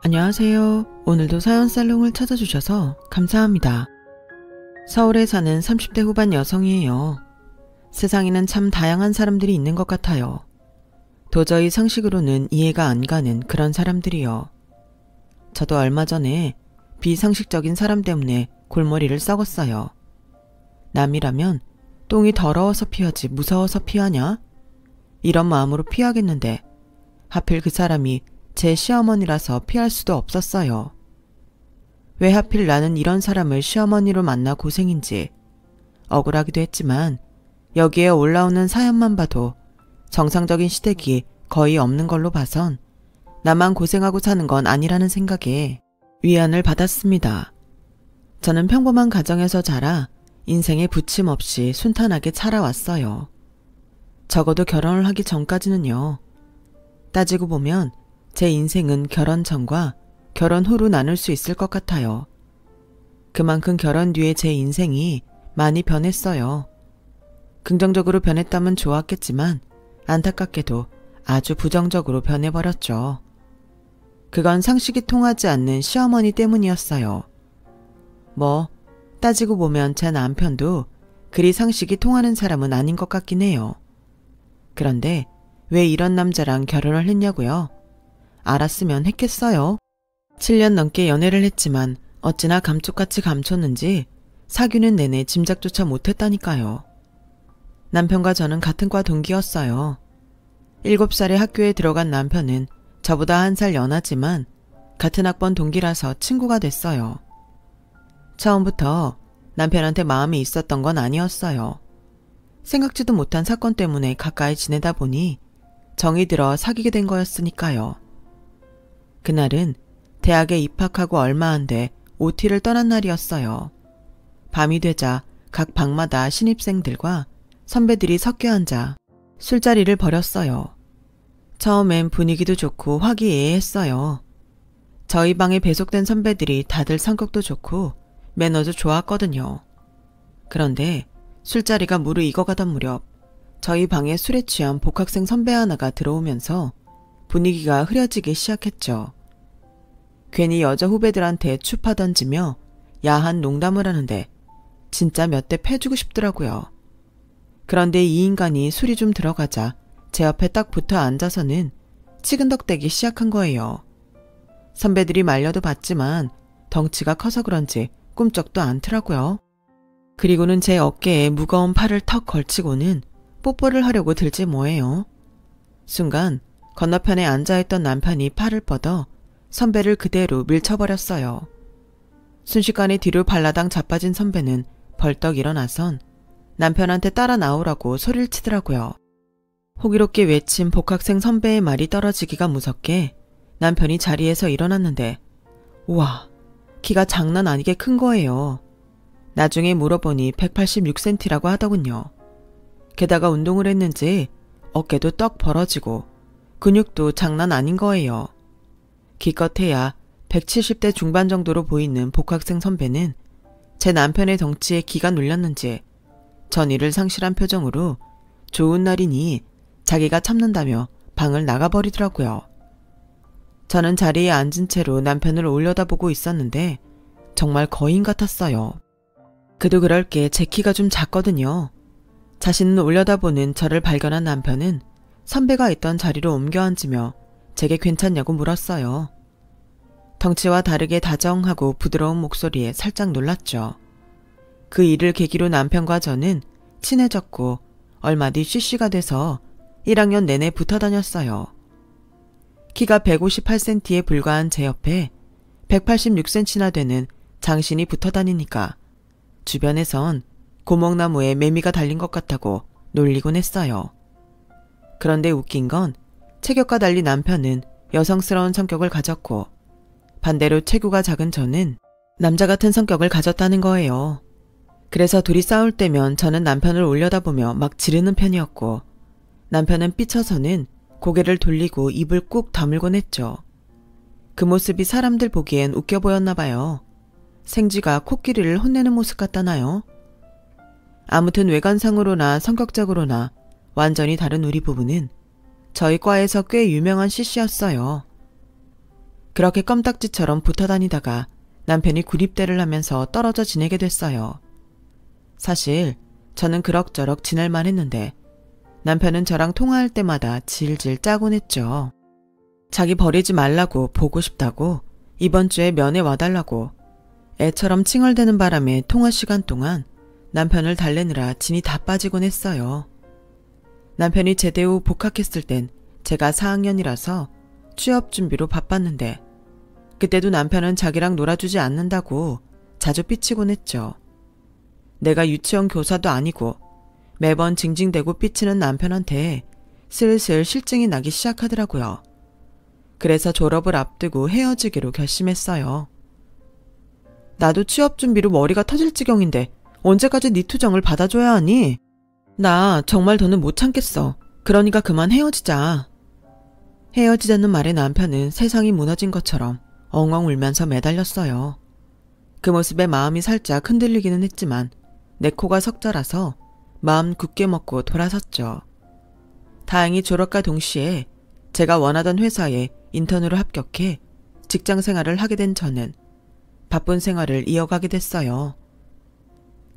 안녕하세요. 오늘도 사연살롱을 찾아주셔서 감사합니다. 서울에 사는 30대 후반 여성이에요. 세상에는 참 다양한 사람들이 있는 것 같아요. 도저히 상식으로는 이해가 안 가는 그런 사람들이요. 저도 얼마 전에 비상식적인 사람 때문에 골머리를 썩었어요. 남이라면 똥이 더러워서 피하지 무서워서 피하냐? 이런 마음으로 피하겠는데 하필 그 사람이 제 시어머니라서 피할 수도 없었어요. 왜 하필 나는 이런 사람을 시어머니로 만나 고생인지 억울하기도 했지만 여기에 올라오는 사연만 봐도 정상적인 시댁이 거의 없는 걸로 봐선 나만 고생하고 사는 건 아니라는 생각에 위안을 받았습니다. 저는 평범한 가정에서 자라 인생에 부침 없이 순탄하게 살아왔어요. 적어도 결혼을 하기 전까지는요. 따지고 보면 제 인생은 결혼 전과 결혼 후로 나눌 수 있을 것 같아요. 그만큼 결혼 뒤에 제 인생이 많이 변했어요. 긍정적으로 변했다면 좋았겠지만 안타깝게도 아주 부정적으로 변해버렸죠. 그건 상식이 통하지 않는 시어머니 때문이었어요. 따지고 보면 제 남편도 그리 상식이 통하는 사람은 아닌 것 같긴 해요. 그런데 왜 이런 남자랑 결혼을 했냐고요? 알았으면 했겠어요. 7년 넘게 연애를 했지만 어찌나 감쪽같이 감췄는지 사귀는 내내 짐작조차 못했다니까요. 남편과 저는 같은 과 동기였어요. 7살에 학교에 들어간 남편은 저보다 1살 연하지만 같은 학번 동기라서 친구가 됐어요. 처음부터 남편한테 마음이 있었던 건 아니었어요. 생각지도 못한 사건 때문에 가까이 지내다 보니 정이 들어 사귀게 된 거였으니까요. 그날은 대학에 입학하고 얼마 안 돼 OT를 떠난 날이었어요. 밤이 되자 각 방마다 신입생들과 선배들이 섞여 앉아 술자리를 벌였어요. 처음엔 분위기도 좋고 화기애애했어요. 저희 방에 배속된 선배들이 다들 성격도 좋고 매너도 좋았거든요. 그런데 술자리가 무르익어가던 무렵 저희 방에 술에 취한 복학생 선배 하나가 들어오면서 분위기가 흐려지기 시작했죠. 괜히 여자 후배들한테 추파 던지며 야한 농담을 하는데 진짜 몇 대 패주고 싶더라고요. 그런데 이 인간이 술이 좀 들어가자 제 옆에 딱 붙어 앉아서는 치근덕대기 시작한 거예요. 선배들이 말려도 봤지만 덩치가 커서 그런지 꿈쩍도 않더라고요. 그리고는 제 어깨에 무거운 팔을 턱 걸치고는 뽀뽀를 하려고 들지 뭐예요. 순간 건너편에 앉아있던 남편이 팔을 뻗어 선배를 그대로 밀쳐버렸어요. 순식간에 뒤로 발라당 자빠진 선배는 벌떡 일어나선 남편한테 따라 나오라고 소리를 치더라고요. 호기롭게 외친 복학생 선배의 말이 떨어지기가 무섭게 남편이 자리에서 일어났는데 우와, 키가 장난 아니게 큰 거예요. 나중에 물어보니 186cm라고 하더군요. 게다가 운동을 했는지 어깨도 떡 벌어지고 근육도 장난 아닌 거예요. 기껏해야 170대 중반 정도로 보이는 복학생 선배는 제 남편의 덩치에 기가 눌렸는지 전의를 상실한 표정으로 좋은 날이니 자기가 참는다며 방을 나가버리더라고요. 저는 자리에 앉은 채로 남편을 올려다보고 있었는데 정말 거인 같았어요. 그도 그럴 게 제 키가 좀 작거든요. 자신은 올려다보는 저를 발견한 남편은 선배가 있던 자리로 옮겨 앉으며 제게 괜찮냐고 물었어요. 덩치와 다르게 다정하고 부드러운 목소리에 살짝 놀랐죠. 그 일을 계기로 남편과 저는 친해졌고 얼마 뒤 CC가 돼서 1학년 내내 붙어 다녔어요. 키가 158cm에 불과한 제 옆에 186cm나 되는 장신이 붙어 다니니까 주변에선 고목나무에 매미가 달린 것 같다고 놀리곤 했어요. 그런데 웃긴 건 체격과 달리 남편은 여성스러운 성격을 가졌고 반대로 체구가 작은 저는 남자 같은 성격을 가졌다는 거예요. 그래서 둘이 싸울 때면 저는 남편을 올려다보며 막 지르는 편이었고 남편은 삐쳐서는 고개를 돌리고 입을 꾹 다물곤 했죠. 그 모습이 사람들 보기엔 웃겨 보였나 봐요. 생쥐가 코끼리를 혼내는 모습 같다나요? 아무튼 외관상으로나 성격적으로나 완전히 다른 우리 부부는 저희 과에서 꽤 유명한 CC였어요. 그렇게 껌딱지처럼 붙어 다니다가 남편이 구립대를 하면서 떨어져 지내게 됐어요. 사실 저는 그럭저럭 지낼만 했는데 남편은 저랑 통화할 때마다 질질 짜곤 했죠. 자기 버리지 말라고, 보고 싶다고, 이번 주에 면회 와달라고. 애처럼 칭얼대는 바람에 통화 시간 동안 남편을 달래느라 진이 다 빠지곤 했어요. 남편이 제대 후 복학했을 땐 제가 4학년이라서 취업 준비로 바빴는데 그때도 남편은 자기랑 놀아주지 않는다고 자주 삐치곤 했죠. 내가 유치원 교사도 아니고 매번 징징대고 삐치는 남편한테 슬슬 실증이 나기 시작하더라고요. 그래서 졸업을 앞두고 헤어지기로 결심했어요. 나도 취업 준비로 머리가 터질 지경인데 언제까지 네 투정을 받아줘야 하니? 나 정말 더는 못 참겠어. 그러니까 그만 헤어지자. 헤어지자는 말에 남편은 세상이 무너진 것처럼 엉엉 울면서 매달렸어요. 그 모습에 마음이 살짝 흔들리기는 했지만 내 코가 석자라서 마음 굳게 먹고 돌아섰죠. 다행히 졸업과 동시에 제가 원하던 회사에 인턴으로 합격해 직장 생활을 하게 된 저는 바쁜 생활을 이어가게 됐어요.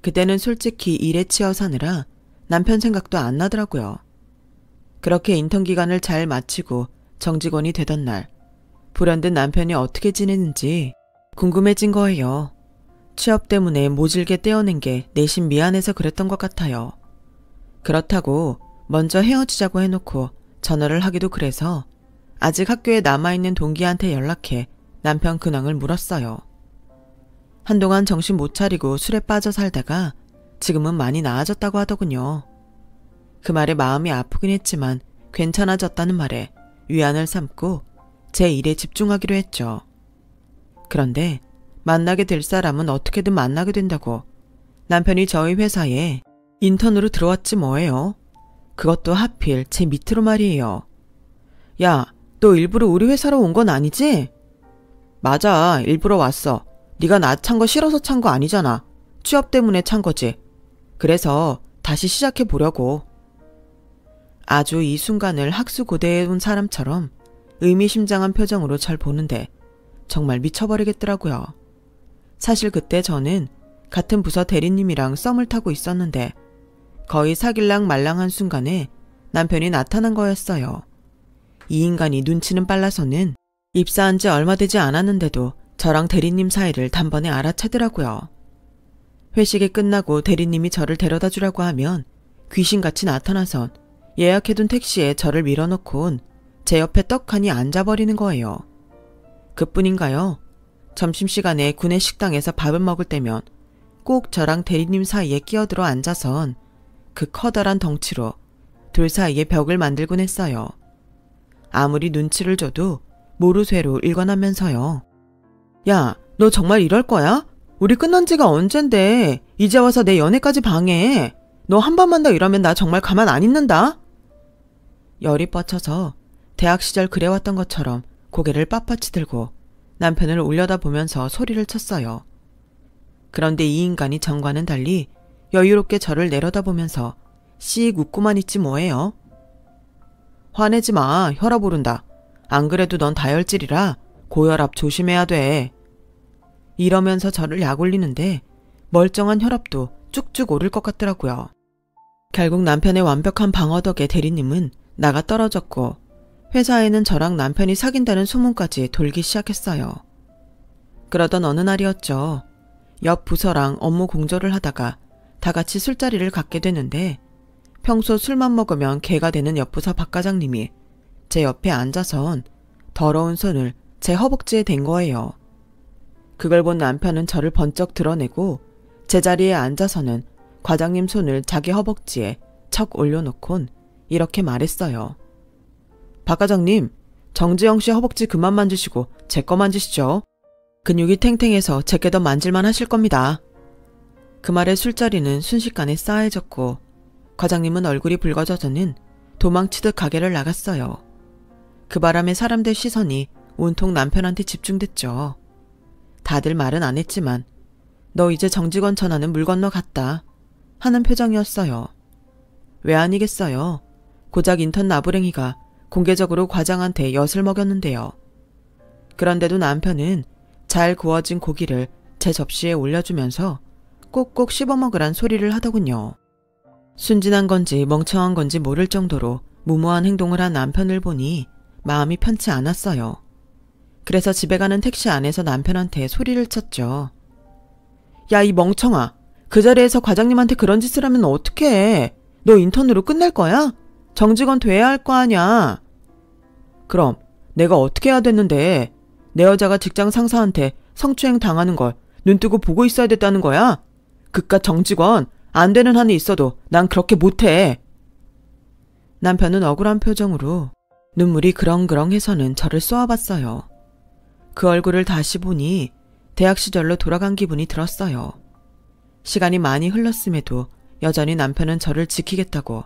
그때는 솔직히 일에 치여 사느라 남편 생각도 안 나더라고요. 그렇게 인턴 기간을 잘 마치고 정직원이 되던 날 불현듯 남편이 어떻게 지내는지 궁금해진 거예요. 취업 때문에 모질게 떼어낸 게 내심 미안해서 그랬던 것 같아요. 그렇다고 먼저 헤어지자고 해놓고 전화를 하기도 그래서 아직 학교에 남아있는 동기한테 연락해 남편 근황을 물었어요. 한동안 정신 못 차리고 술에 빠져 살다가 지금은 많이 나아졌다고 하더군요. 그 말에 마음이 아프긴 했지만 괜찮아졌다는 말에 위안을 삼고 제 일에 집중하기로 했죠. 그런데 만나게 될 사람은 어떻게든 만나게 된다고 남편이 저희 회사에 인턴으로 들어왔지 뭐예요. 그것도 하필 제 밑으로 말이에요. 야, 너 일부러 우리 회사로 온 건 아니지? 맞아, 일부러 왔어. 네가 나 찬 거 싫어서 찬 거 아니잖아. 취업 때문에 찬 거지. 그래서 다시 시작해 보려고. 아주 이 순간을 학수고대해 온 사람처럼 의미심장한 표정으로 절 보는데 정말 미쳐버리겠더라고요. 사실 그때 저는 같은 부서 대리님이랑 썸을 타고 있었는데 거의 사귈랑 말랑한 순간에 남편이 나타난 거였어요. 이 인간이 눈치는 빨라서는 입사한 지 얼마 되지 않았는데도 저랑 대리님 사이를 단번에 알아채더라고요. 회식이 끝나고 대리님이 저를 데려다 주라고 하면 귀신같이 나타나선 예약해둔 택시에 저를 밀어넣곤 제 옆에 떡하니 앉아버리는 거예요. 그뿐인가요? 점심시간에 구내 식당에서 밥을 먹을 때면 꼭 저랑 대리님 사이에 끼어들어 앉아선 그 커다란 덩치로 둘 사이에 벽을 만들곤 했어요. 아무리 눈치를 줘도 모르쇠로 일관하면서요. 야, 너 정말 이럴 거야? 우리 끝난 지가 언젠데 이제 와서 내 연애까지 방해해. 너 한 번만 더 이러면 나 정말 가만 안 있는다. 열이 뻗쳐서 대학 시절 그래왔던 것처럼 고개를 빳빳이 들고 남편을 올려다보면서 소리를 쳤어요. 그런데 이 인간이 전과는 달리 여유롭게 저를 내려다보면서 씩 웃고만 있지 뭐예요. 화내지 마. 혈압 오른다. 안 그래도 넌 다혈질이라 고혈압 조심해야 돼. 이러면서 저를 약올리는데 멀쩡한 혈압도 쭉쭉 오를 것 같더라고요. 결국 남편의 완벽한 방어 덕에 대리님은 나가 떨어졌고 회사에는 저랑 남편이 사귄다는 소문까지 돌기 시작했어요. 그러던 어느 날이었죠. 옆 부서랑 업무 공조를 하다가 다 같이 술자리를 갖게 되는데 평소 술만 먹으면 개가 되는 옆 부서 박 과장님이 제 옆에 앉아선 더러운 손을 제 허벅지에 댄 거예요. 그걸 본 남편은 저를 번쩍 드러내고 제자리에 앉아서는 과장님 손을 자기 허벅지에 척 올려놓곤 이렇게 말했어요. 박 과장님, 정지영 씨 허벅지 그만 만지시고 제 거 만지시죠. 근육이 탱탱해서 제게 더 만질만 하실 겁니다. 그 말에 술자리는 순식간에 싸해졌고 과장님은 얼굴이 붉어져서는 도망치듯 가게를 나갔어요. 그 바람에 사람들 시선이 온통 남편한테 집중됐죠. 다들 말은 안 했지만 너 이제 정직원 전화는 물 건너 갔다 하는 표정이었어요. 왜 아니겠어요. 고작 인턴 나부랭이가 공개적으로 과장한테 엿을 먹였는데요. 그런데도 남편은 잘 구워진 고기를 제 접시에 올려주면서 꼭꼭 씹어먹으란 소리를 하더군요. 순진한 건지 멍청한 건지 모를 정도로 무모한 행동을 한 남편을 보니 마음이 편치 않았어요. 그래서 집에 가는 택시 안에서 남편한테 소리를 쳤죠. 야, 이 멍청아. 그 자리에서 과장님한테 그런 짓을 하면 어떡해. 너 인턴으로 끝낼 거야? 정직원 돼야 할 거 아냐. 그럼 내가 어떻게 해야 됐는데 내 여자가 직장 상사한테 성추행 당하는 걸 눈뜨고 보고 있어야 됐다는 거야? 그깟 정직원 안 되는 한이 있어도 난 그렇게 못해. 남편은 억울한 표정으로 눈물이 그렁그렁해서는 저를 쏘아봤어요. 그 얼굴을 다시 보니 대학 시절로 돌아간 기분이 들었어요. 시간이 많이 흘렀음에도 여전히 남편은 저를 지키겠다고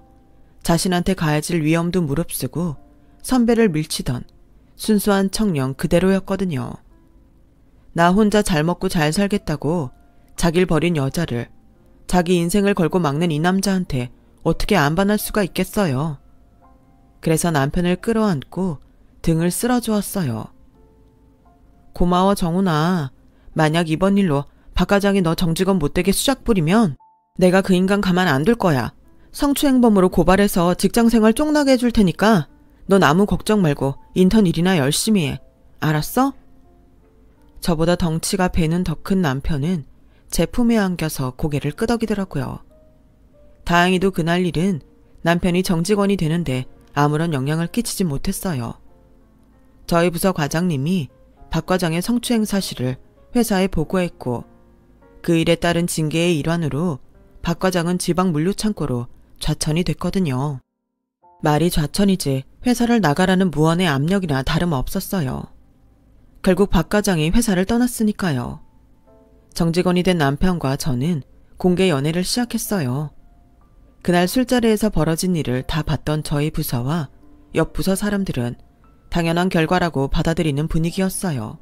자신한테 가해질 위험도 무릅쓰고 선배를 밀치던 순수한 청년 그대로였거든요. 나 혼자 잘 먹고 잘 살겠다고 자길 버린 여자를 자기 인생을 걸고 막는 이 남자한테 어떻게 안 반할 수가 있겠어요. 그래서 남편을 끌어안고 등을 쓸어주었어요. 고마워 정훈아. 만약 이번 일로 박 과장이 너 정직원 못되게 수작 부리면 내가 그 인간 가만 안 둘 거야. 성추행범으로 고발해서 직장생활 쫑나게 해줄 테니까 넌 아무 걱정 말고 인턴 일이나 열심히 해. 알았어? 저보다 덩치가 배는 더 큰 남편은 제 품에 안겨서 고개를 끄덕이더라고요. 다행히도 그날 일은 남편이 정직원이 되는데 아무런 영향을 끼치지 못했어요. 저희 부서 과장님이 박 과장의 성추행 사실을 회사에 보고했고 그 일에 따른 징계의 일환으로 박 과장은 지방 물류창고로 좌천이 됐거든요. 말이 좌천이지 회사를 나가라는 무언의 압력이나 다름없었어요. 결국 박 과장이 회사를 떠났으니까요. 정직원이 된 남편과 저는 공개 연애를 시작했어요. 그날 술자리에서 벌어진 일을 다 봤던 저희 부서와 옆 부서 사람들은 당연한 결과라고 받아들이는 분위기였어요.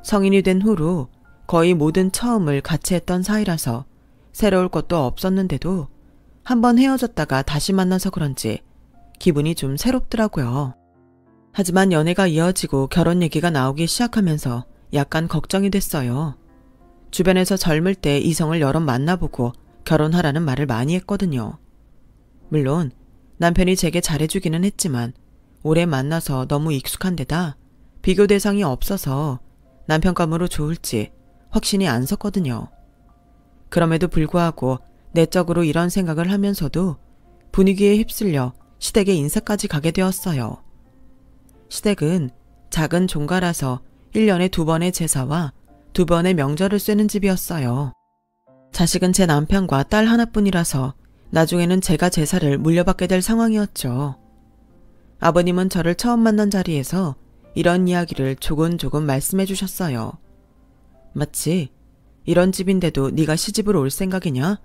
성인이 된 후로 거의 모든 처음을 같이 했던 사이라서 새로울 것도 없었는데도 한번 헤어졌다가 다시 만나서 그런지 기분이 좀 새롭더라고요. 하지만 연애가 이어지고 결혼 얘기가 나오기 시작하면서 약간 걱정이 됐어요. 주변에서 젊을 때 이성을 여럿 만나보고 결혼하라는 말을 많이 했거든요. 물론 남편이 제게 잘해주기는 했지만 오래 만나서 너무 익숙한 데다 비교 대상이 없어서 남편감으로 좋을지 확신이 안 섰거든요. 그럼에도 불구하고 내적으로 이런 생각을 하면서도 분위기에 휩쓸려 시댁의 인사까지 가게 되었어요. 시댁은 작은 종가라서 1년에 2번의 제사와 2번의 명절을 쐬는 집이었어요. 자식은 제 남편과 딸 하나뿐이라서 나중에는 제가 제사를 물려받게 될 상황이었죠. 아버님은 저를 처음 만난 자리에서 이런 이야기를 조곤조곤 말씀해 주셨어요. 마치 이런 집인데도 네가 시집을 올 생각이냐?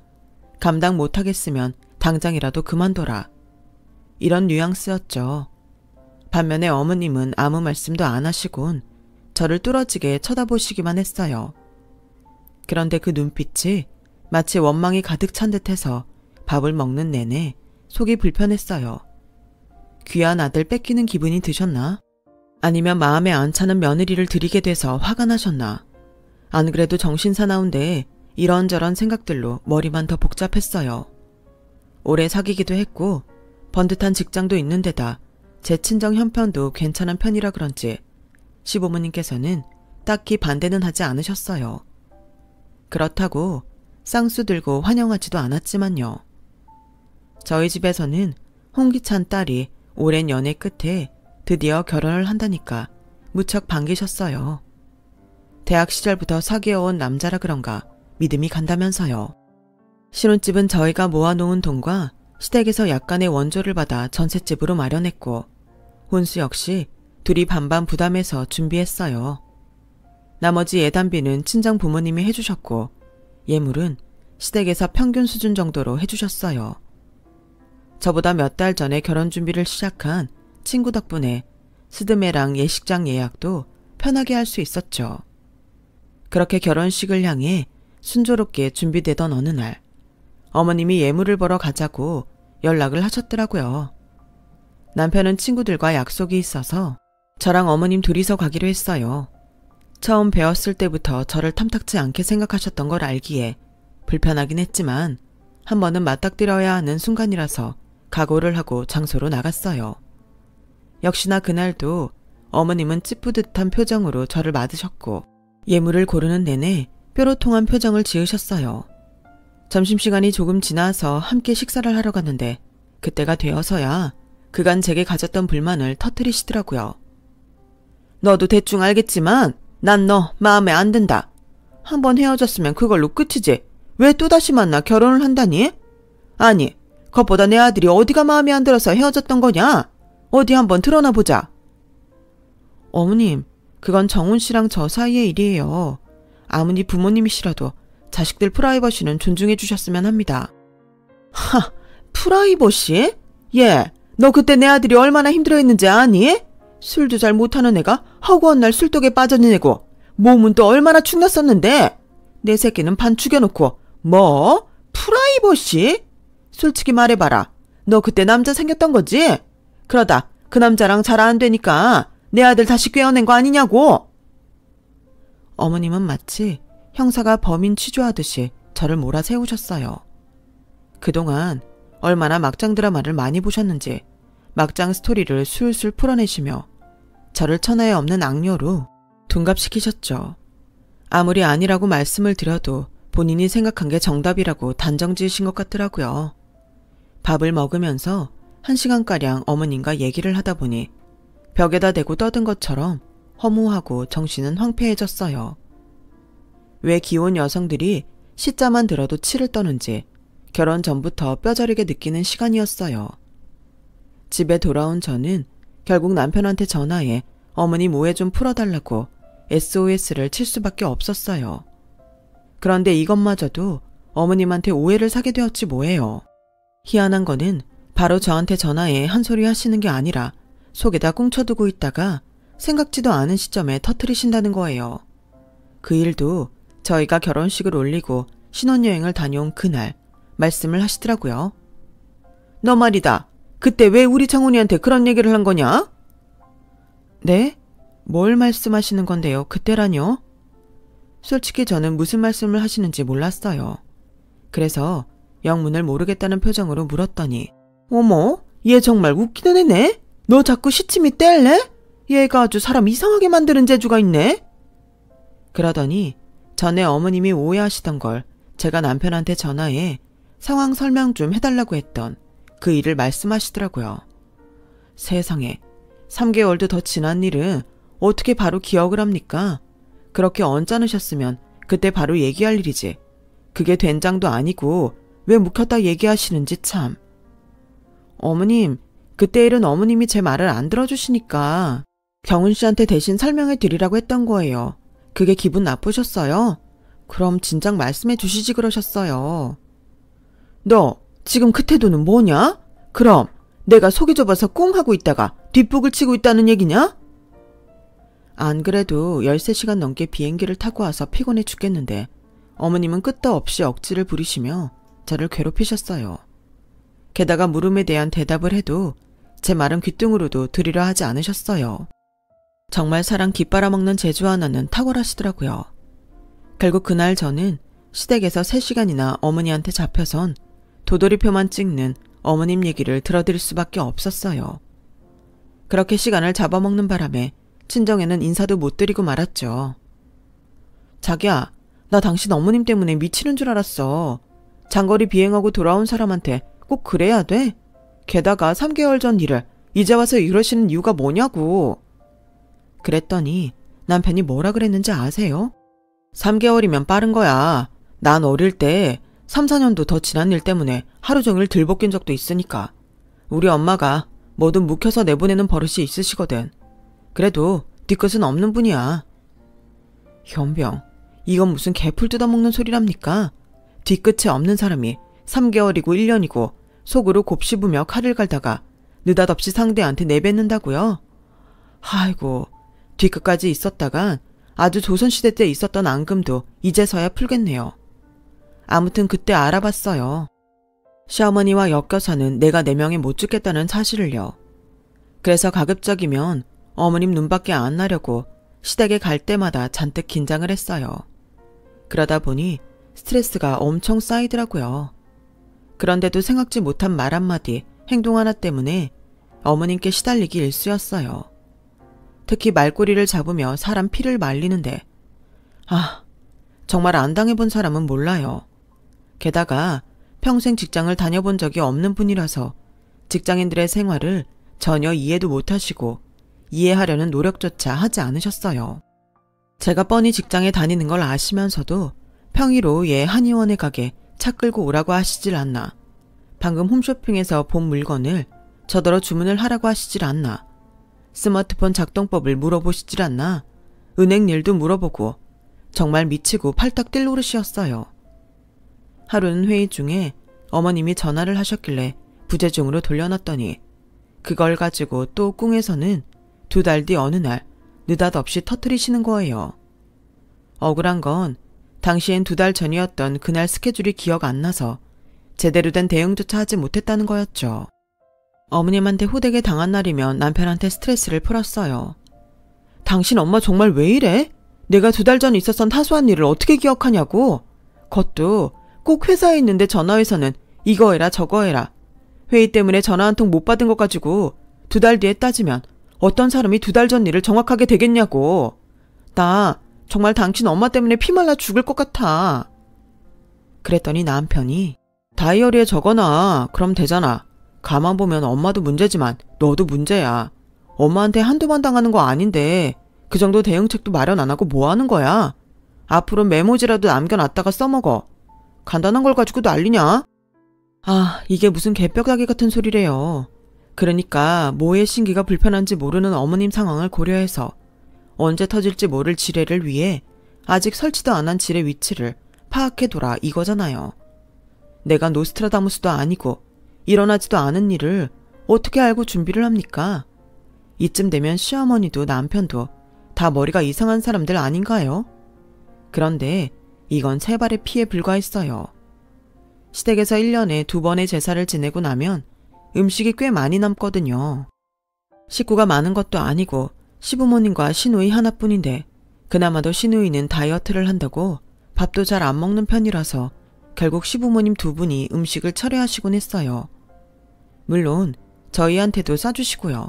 감당 못하겠으면 당장이라도 그만둬라. 이런 뉘앙스였죠. 반면에 어머님은 아무 말씀도 안 하시곤 저를 뚫어지게 쳐다보시기만 했어요. 그런데 그 눈빛이 마치 원망이 가득 찬 듯해서 밥을 먹는 내내 속이 불편했어요. 귀한 아들 뺏기는 기분이 드셨나? 아니면 마음에 안 차는 며느리를 들이게 돼서 화가 나셨나? 안 그래도 정신사나운데 이런저런 생각들로 머리만 더 복잡했어요. 오래 사귀기도 했고 번듯한 직장도 있는 데다 제 친정 형편도 괜찮은 편이라 그런지 시부모님께서는 딱히 반대는 하지 않으셨어요. 그렇다고 쌍수 들고 환영하지도 않았지만요. 저희 집에서는 홍기찬 딸이 오랜 연애 끝에 드디어 결혼을 한다니까 무척 반기셨어요. 대학 시절부터 사귀어온 남자라 그런가 믿음이 간다면서요. 신혼집은 저희가 모아놓은 돈과 시댁에서 약간의 원조를 받아 전셋집으로 마련했고 혼수 역시 둘이 반반 부담해서 준비했어요. 나머지 예단비는 친정 부모님이 해주셨고 예물은 시댁에서 평균 수준 정도로 해주셨어요. 저보다 몇 달 전에 결혼 준비를 시작한 친구 덕분에 스드메랑 예식장 예약도 편하게 할 수 있었죠. 그렇게 결혼식을 향해 순조롭게 준비되던 어느 날 어머님이 예물을 보러 가자고 연락을 하셨더라고요. 남편은 친구들과 약속이 있어서 저랑 어머님 둘이서 가기로 했어요. 처음 배웠을 때부터 저를 탐탁지 않게 생각하셨던 걸 알기에 불편하긴 했지만 한 번은 맞닥뜨려야 하는 순간이라서 각오를 하고 장소로 나갔어요. 역시나 그날도 어머님은 찌뿌듯한 표정으로 저를 맞으셨고 예물을 고르는 내내 뾰로통한 표정을 지으셨어요. 점심시간이 조금 지나서 함께 식사를 하러 갔는데 그때가 되어서야 그간 제게 가졌던 불만을 터뜨리시더라고요. 너도 대충 알겠지만 난 너 마음에 안 든다. 한번 헤어졌으면 그걸로 끝이지. 왜 또다시 만나 결혼을 한다니? 아니, 그것보다 내 아들이 어디가 마음에 안 들어서 헤어졌던 거냐? 어디 한번 드러나 보자. 어머님, 그건 정훈 씨랑 저 사이의 일이에요. 아무리 부모님이시라도 자식들 프라이버시는 존중해 주셨으면 합니다. 하, 프라이버시? 예, 너 그때 내 아들이 얼마나 힘들어했는지 아니? 술도 잘 못하는 애가 허구한 날 술독에 빠져내고 몸은 또 얼마나 축났었는데 내 새끼는 반 죽여놓고 뭐? 프라이버시? 솔직히 말해봐라. 너 그때 남자 생겼던 거지? 그러다 그 남자랑 잘 안 되니까 내 아들 다시 꿰어낸 거 아니냐고. 어머님은 마치 형사가 범인 취조하듯이 저를 몰아세우셨어요. 그동안 얼마나 막장 드라마를 많이 보셨는지 막장 스토리를 술술 풀어내시며 저를 천하에 없는 악녀로 둔갑시키셨죠. 아무리 아니라고 말씀을 드려도 본인이 생각한 게 정답이라고 단정지으신 것 같더라고요. 밥을 먹으면서 1시간가량 어머님과 얘기를 하다 보니 벽에다 대고 떠든 것처럼 허무하고 정신은 황폐해졌어요. 왜 기혼 여성들이 시자만 들어도 치를 떠는지 결혼 전부터 뼈저리게 느끼는 시간이었어요. 집에 돌아온 저는 결국 남편한테 전화해 어머님 오해 좀 풀어달라고 SOS를 칠 수밖에 없었어요. 그런데 이것마저도 어머님한테 오해를 사게 되었지 뭐예요. 희한한 거는 바로 저한테 전화해 한 소리 하시는 게 아니라 속에다 꽁쳐두고 있다가 생각지도 않은 시점에 터뜨리신다는 거예요. 그 일도 저희가 결혼식을 올리고 신혼여행을 다녀온 그날 말씀을 하시더라고요. 너 말이다. 그때 왜 우리 창훈이한테 그런 얘기를 한 거냐? 네? 뭘 말씀하시는 건데요? 그때라뇨? 솔직히 저는 무슨 말씀을 하시는지 몰랐어요. 그래서 영문을 모르겠다는 표정으로 물었더니 어머, 얘 정말 웃기는 애네? 너 자꾸 시침이 뗄래? 얘가 아주 사람 이상하게 만드는 재주가 있네? 그러더니 전에 어머님이 오해하시던 걸 제가 남편한테 전화해 상황 설명 좀 해달라고 했던 그 일을 말씀하시더라고요. 세상에, 3개월도 더 지난 일은 어떻게 바로 기억을 합니까? 그렇게 언짢으셨으면 그때 바로 얘기할 일이지. 그게 된장도 아니고 왜 묵혔다 얘기하시는지 참. 어머님, 그때 일은 어머님이 제 말을 안 들어주시니까 경훈 씨한테 대신 설명해 드리라고 했던 거예요. 그게 기분 나쁘셨어요? 그럼 진작 말씀해 주시지 그러셨어요. 너 지금 그 태도는 뭐냐? 그럼 내가 속이 좁아서 꿍 하고 있다가 뒷북을 치고 있다는 얘기냐? 안 그래도 13시간 넘게 비행기를 타고 와서 피곤해 죽겠는데 어머님은 끄떡 없이 억지를 부리시며 저를 괴롭히셨어요. 게다가 물음에 대한 대답을 해도 제 말은 귓등으로도 들으려 하지 않으셨어요. 정말 사람 깃빨아먹는 재주 하나는 탁월하시더라고요. 결국 그날 저는 시댁에서 3시간이나 어머니한테 잡혀선 도돌이표만 찍는 어머님 얘기를 들어드릴 수밖에 없었어요. 그렇게 시간을 잡아먹는 바람에 친정에는 인사도 못 드리고 말았죠. 자기야, 나 당신 어머님 때문에 미치는 줄 알았어. 장거리 비행하고 돌아온 사람한테 꼭 그래야 돼? 게다가 3개월 전 일을 이제 와서 이러시는 이유가 뭐냐고. 그랬더니 남편이 뭐라 그랬는지 아세요? 3개월이면 빠른 거야. 난 어릴 때 3, 4년도 더 지난 일 때문에 하루 종일 들볶인 적도 있으니까. 우리 엄마가 뭐든 묵혀서 내보내는 버릇이 있으시거든. 그래도 뒤끝은 없는 분이야. 현병, 이건 무슨 개풀 뜯어먹는 소리랍니까? 뒤끝이 없는 사람이 3개월이고 1년이고 속으로 곱씹으며 칼을 갈다가 느닷없이 상대한테 내뱉는다고요? 아이고, 뒤끝까지 있었다간 아주 조선시대 때 있었던 앙금도 이제서야 풀겠네요. 아무튼 그때 알아봤어요. 시어머니와 엮여서는 내가 4명에 못 죽겠다는 사실을요. 그래서 가급적이면 어머님 눈밖에 안 나려고 시댁에 갈 때마다 잔뜩 긴장을 했어요. 그러다 보니 스트레스가 엄청 쌓이더라고요. 그런데도 생각지 못한 말 한마디, 행동 하나 때문에 어머님께 시달리기 일쑤였어요. 특히 말꼬리를 잡으며 사람 피를 말리는데 정말 안 당해본 사람은 몰라요. 게다가 평생 직장을 다녀본 적이 없는 분이라서 직장인들의 생활을 전혀 이해도 못하시고 이해하려는 노력조차 하지 않으셨어요. 제가 뻔히 직장에 다니는 걸 아시면서도 평일 오후에 한의원에 가게 차 끌고 오라고 하시질 않나, 방금 홈쇼핑에서 본 물건을 저더러 주문을 하라고 하시질 않나, 스마트폰 작동법을 물어보시질 않나, 은행 일도 물어보고 정말 미치고 팔딱 뛸 노릇이었어요. 하루는 회의 중에 어머님이 전화를 하셨길래 부재중으로 돌려놨더니 그걸 가지고 또 꿍에서는 2달 뒤 어느 날 느닷없이 터뜨리시는 거예요. 억울한 건 당시엔 2달 전이었던 그날 스케줄이 기억 안 나서 제대로 된 대응조차 하지 못했다는 거였죠. 어머님한테 호되게 당한 날이면 남편한테 스트레스를 풀었어요. 당신 엄마 정말 왜 이래? 내가 2달 전 있었던 사소한 일을 어떻게 기억하냐고. 그것도 꼭 회사에 있는데 전화해서는 이거 해라 저거 해라. 회의 때문에 전화 한 통 못 받은 것 가지고 2달 뒤에 따지면 어떤 사람이 2달 전 일을 정확하게 되겠냐고. 나 정말 당신 엄마 때문에 피 말라 죽을 것 같아. 그랬더니 남편이 다이어리에 적어놔. 그럼 되잖아. 가만 보면 엄마도 문제지만 너도 문제야. 엄마한테 한두 번 당하는 거 아닌데 그 정도 대응책도 마련 안 하고 뭐 하는 거야? 앞으로 메모지라도 남겨놨다가 써먹어. 간단한 걸 가지고 난리냐? 이게 무슨 개벽다귀 같은 소리래요. 그러니까 뭐의 신기가 불편한지 모르는 어머님 상황을 고려해서 언제 터질지 모를 지뢰를 위해 아직 설치도 안 한 지뢰 위치를 파악해둬라 이거잖아요. 내가 노스트라다무스도 아니고 일어나지도 않은 일을 어떻게 알고 준비를 합니까? 이쯤 되면 시어머니도 남편도 다 머리가 이상한 사람들 아닌가요? 그런데 이건 3발의 피에 불과했어요. 시댁에서 1년에 2번의 제사를 지내고 나면 음식이 꽤 많이 남거든요. 식구가 많은 것도 아니고 시부모님과 시누이 하나뿐인데 그나마도 시누이는 다이어트를 한다고 밥도 잘 안 먹는 편이라서 결국 시부모님 2분이 음식을 처리하시곤 했어요. 물론 저희한테도 싸주시고요.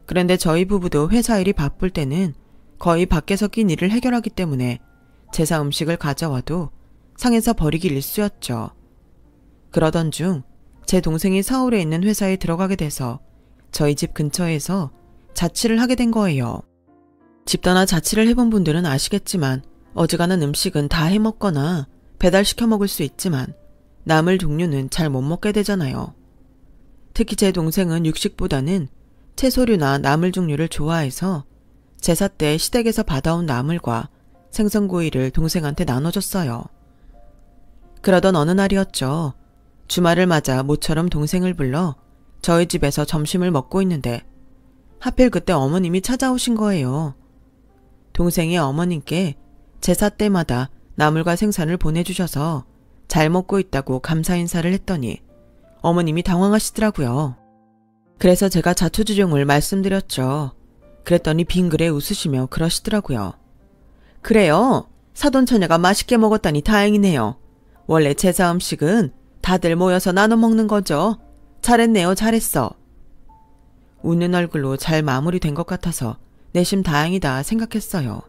그런데 저희 부부도 회사 일이 바쁠 때는 거의 밖에서 낀 일을 해결하기 때문에 제사 음식을 가져와도 상해서 버리기 일쑤였죠. 그러던 중 제 동생이 서울에 있는 회사에 들어가게 돼서 저희 집 근처에서 자취를 하게 된 거예요. 집 떠나 자취를 해본 분들은 아시겠지만 어지간한 음식은 다 해먹거나 배달시켜 먹을 수 있지만 나물 종류는 잘 못 먹게 되잖아요. 특히 제 동생은 육식보다는 채소류나 나물 종류를 좋아해서 제사 때 시댁에서 받아온 나물과 생선구이를 동생한테 나눠줬어요. 그러던 어느 날이었죠. 주말을 맞아 모처럼 동생을 불러 저희 집에서 점심을 먹고 있는데 하필 그때 어머님이 찾아오신 거예요. 동생이 어머님께 제사 때마다 나물과 생선을 보내주셔서 잘 먹고 있다고 감사 인사를 했더니 어머님이 당황하시더라고요. 그래서 제가 자초지종을 말씀드렸죠. 그랬더니 빙그레 웃으시며 그러시더라고요. 그래요. 사돈처녀가 맛있게 먹었다니 다행이네요. 원래 제사 음식은 다들 모여서 나눠 먹는 거죠. 잘했네요. 잘했어. 웃는 얼굴로 잘 마무리된 것 같아서 내심 다행이다 생각했어요.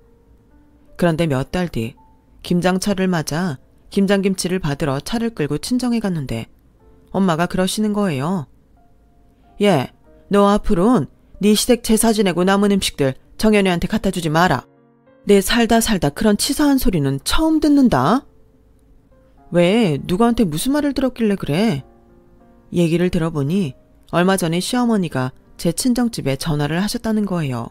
그런데 몇 달 뒤 김장철을 맞아 김장김치를 받으러 차를 끌고 친정에 갔는데 엄마가 그러시는 거예요. 얘, 너 앞으로는 네 시댁 제사 지내고 남은 음식들 정연이한테 갖다 주지 마라. 내 살다 그런 치사한 소리는 처음 듣는다. 왜? 누구한테 무슨 말을 들었길래 그래? 얘기를 들어보니 얼마 전에 시어머니가 제 친정집에 전화를 하셨다는 거예요.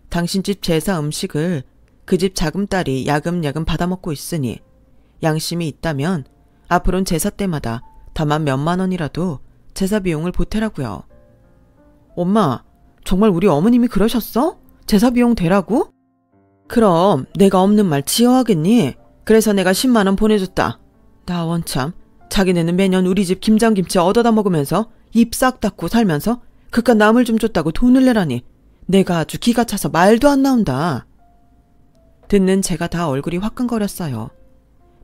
당신 집 제사 음식을 그 집 자금딸이 야금야금 받아먹고 있으니 양심이 있다면 앞으로는 제사 때마다 다만 몇만 원이라도 제사 비용을 보태라고요. 엄마, 정말 우리 어머님이 그러셨어? 제사 비용 대라고? 그럼 내가 없는 말 지어하겠니? 그래서 내가 10만 원 보내줬다. 나 원참 자기네는 매년 우리 집 김장김치 얻어다 먹으면서 입 싹 닫고 살면서 그깟 나물 좀 줬다고 돈을 내라니 내가 아주 기가 차서 말도 안 나온다. 듣는 제가 다 얼굴이 화끈거렸어요.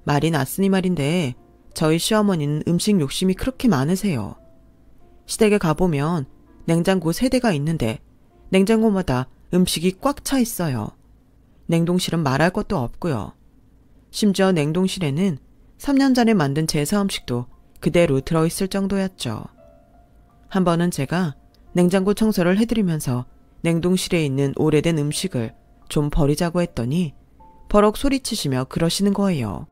말이 낫으니 말인데 저희 시어머니는 음식 욕심이 그렇게 많으세요. 시댁에 가보면 냉장고 3대가 있는데 냉장고마다 음식이 꽉 차 있어요. 냉동실은 말할 것도 없고요. 심지어 냉동실에는 3년 전에 만든 제사 음식도 그대로 들어있을 정도였죠. 한 번은 제가 냉장고 청소를 해드리면서 냉동실에 있는 오래된 음식을 좀 버리자고 했더니 버럭 소리치시며 그러시는 거예요.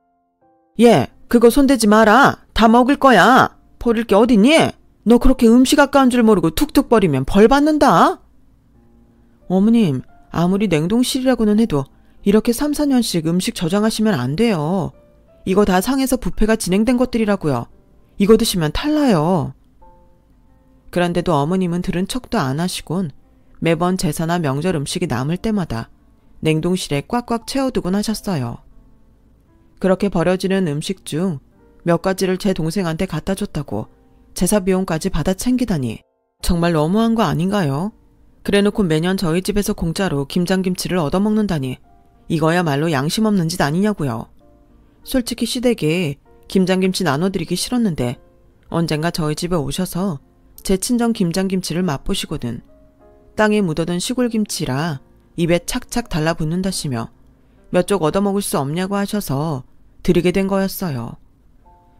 얘, 그거 손대지 마라. 다 먹을 거야. 버릴 게 어딨니? 너 그렇게 음식 아까운 줄 모르고 툭툭 버리면 벌 받는다. 어머님, 아무리 냉동실이라고는 해도 이렇게 3, 4년씩 음식 저장하시면 안 돼요. 이거 다 상해서 부패가 진행된 것들이라고요. 이거 드시면 탈나요. 그런데도 어머님은 들은 척도 안 하시곤 매번 제사나 명절 음식이 남을 때마다 냉동실에 꽉꽉 채워두곤 하셨어요. 그렇게 버려지는 음식 중 몇 가지를 제 동생한테 갖다 줬다고 제사 비용까지 받아 챙기다니 정말 너무한 거 아닌가요? 그래놓고 매년 저희 집에서 공짜로 김장김치를 얻어먹는다니 이거야말로 양심 없는 짓 아니냐고요. 솔직히 시댁에 김장김치 나눠드리기 싫었는데 언젠가 저희 집에 오셔서 제 친정 김장김치를 맛보시거든 땅에 묻어든 시골김치라 입에 착착 달라붙는다시며 몇 쪽 얻어먹을 수 없냐고 하셔서 드리게 된 거였어요.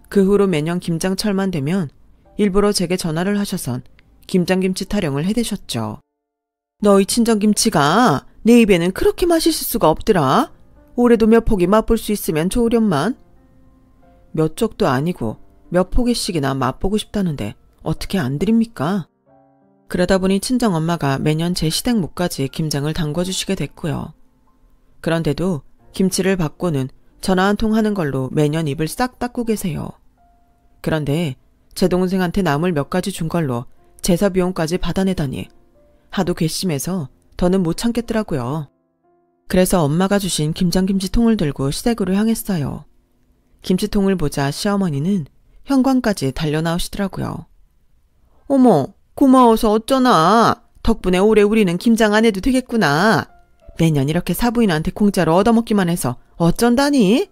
그 후로 매년 김장철만 되면 일부러 제게 전화를 하셔선 김장김치 타령을 해대셨죠. 너희 친정김치가 내 입에는 그렇게 맛있을 수가 없더라. 올해도 몇 포기 맛볼 수 있으면 좋으련만. 몇 쪽도 아니고 몇 포기씩이나 맛보고 싶다는데 어떻게 안 드립니까? 그러다 보니 친정엄마가 매년 제 시댁 묵까지 김장을 담궈주시게 됐고요. 그런데도 김치를 받고는 전화 한 통 하는 걸로 매년 입을 싹 닦고 계세요. 그런데 제 동생한테 나물 몇 가지 준 걸로 제사 비용까지 받아내다니 하도 괘씸해서 더는 못 참겠더라고요. 그래서 엄마가 주신 김장김치통을 들고 시댁으로 향했어요. 김치통을 보자 시어머니는 현관까지 달려나오시더라고요. 어머, 고마워서 어쩌나. 덕분에 올해 우리는 김장 안 해도 되겠구나. 매년 이렇게 사부인한테 공짜로 얻어먹기만 해서 어쩐다니?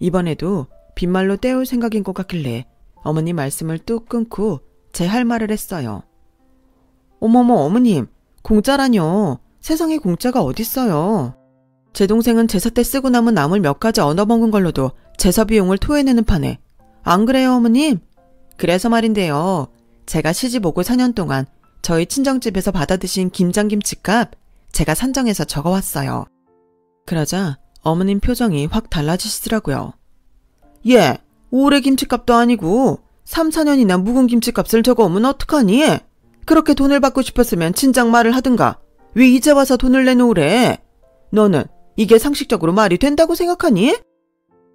이번에도 빈말로 때울 생각인 것 같길래 어머니 말씀을 뚝 끊고 제 할 말을 했어요. 어머머 어머님, 공짜라뇨. 세상에 공짜가 어딨어요. 제 동생은 제사 때 쓰고 남은 나물 몇 가지 얻어먹은 걸로도 제사 비용을 토해내는 판에 안 그래요 어머님? 그래서 말인데요. 제가 시집 오고 4년 동안 저희 친정집에서 받아드신 김장김치값 제가 산정해서 적어왔어요. 그러자 어머님 표정이 확 달라지시더라고요. 예, 올해 김치값도 아니고 3, 4년이나 묵은 김치값을 적어오면 어떡하니? 그렇게 돈을 받고 싶었으면 진작 말을 하든가. 왜 이제 와서 돈을 내놓으래? 너는 이게 상식적으로 말이 된다고 생각하니?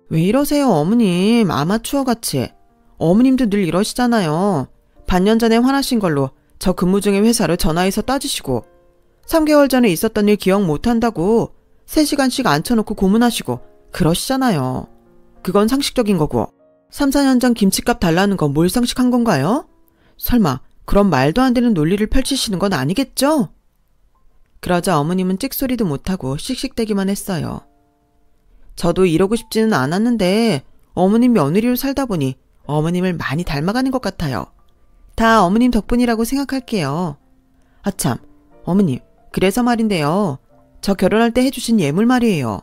왜 이러세요 어머님, 아마추어같이. 어머님도 늘 이러시잖아요. 반년 전에 화나신 걸로 저 근무 중에 회사로 전화해서 따지시고 3개월 전에 있었던 일 기억 못한다고 3시간씩 앉혀놓고 고문하시고 그러시잖아요. 그건 상식적인 거고 3, 4년 전 김치값 달라는 건 뭘 상식한 건가요? 설마 그런 말도 안 되는 논리를 펼치시는 건 아니겠죠? 그러자 어머님은 찍소리도 못하고 씩씩대기만 했어요. 저도 이러고 싶지는 않았는데 어머님 며느리로 살다 보니 어머님을 많이 닮아가는 것 같아요. 다 어머님 덕분이라고 생각할게요. 아참, 어머님, 그래서 말인데요. 저 결혼할 때 해주신 예물 말이에요.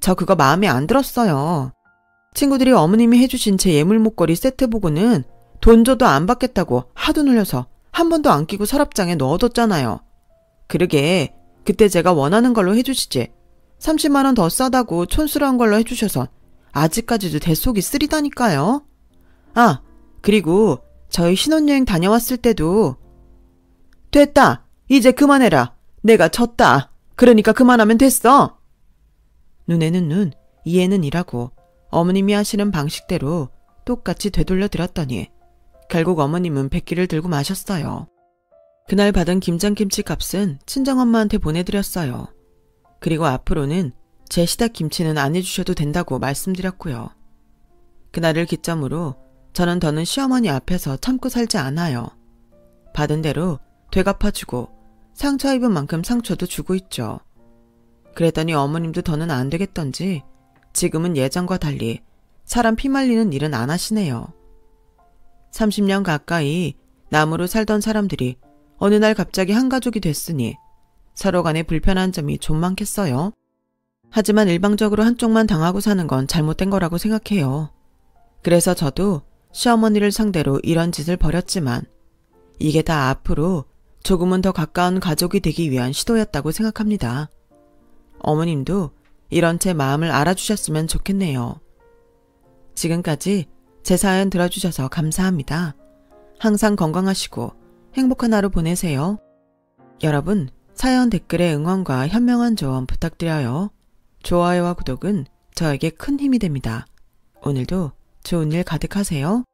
저 그거 마음에 안 들었어요. 친구들이 어머님이 해주신 제 예물 목걸이 세트 보고는 돈 줘도 안 받겠다고 하도 놀려서 한 번도 안 끼고 서랍장에 넣어뒀잖아요. 그러게 그때 제가 원하는 걸로 해주시지 30만 원 더 싸다고 촌스러운 걸로 해주셔서 아직까지도 대속이 쓰리다니까요. 아, 그리고 저희 신혼여행 다녀왔을 때도 됐다. 이제 그만해라. 내가 졌다. 그러니까 그만하면 됐어. 눈에는 눈, 이에는 이라고 어머님이 하시는 방식대로 똑같이 되돌려 드렸더니 결국 어머님은 백기를 들고 마셨어요. 그날 받은 김장김치 값은 친정엄마한테 보내드렸어요. 그리고 앞으로는 제 시댁 김치는 안 해주셔도 된다고 말씀드렸고요. 그날을 기점으로 저는 더는 시어머니 앞에서 참고 살지 않아요. 받은 대로 되갚아주고 상처 입은 만큼 상처도 주고 있죠. 그랬더니 어머님도 더는 안 되겠던지 지금은 예전과 달리 사람 피말리는 일은 안 하시네요. 30년 가까이 남으로 살던 사람들이 어느 날 갑자기 한 가족이 됐으니 서로 간에 불편한 점이 좀 많겠어요. 하지만 일방적으로 한쪽만 당하고 사는 건 잘못된 거라고 생각해요. 그래서 저도 시어머니를 상대로 이런 짓을 벌였지만 이게 다 앞으로 조금은 더 가까운 가족이 되기 위한 시도였다고 생각합니다. 어머님도 이런 제 마음을 알아주셨으면 좋겠네요. 지금까지 제 사연 들어주셔서 감사합니다. 항상 건강하시고 행복한 하루 보내세요. 여러분, 사연 댓글에 응원과 현명한 조언 부탁드려요. 좋아요와 구독은 저에게 큰 힘이 됩니다. 오늘도 좋은 일 가득하세요.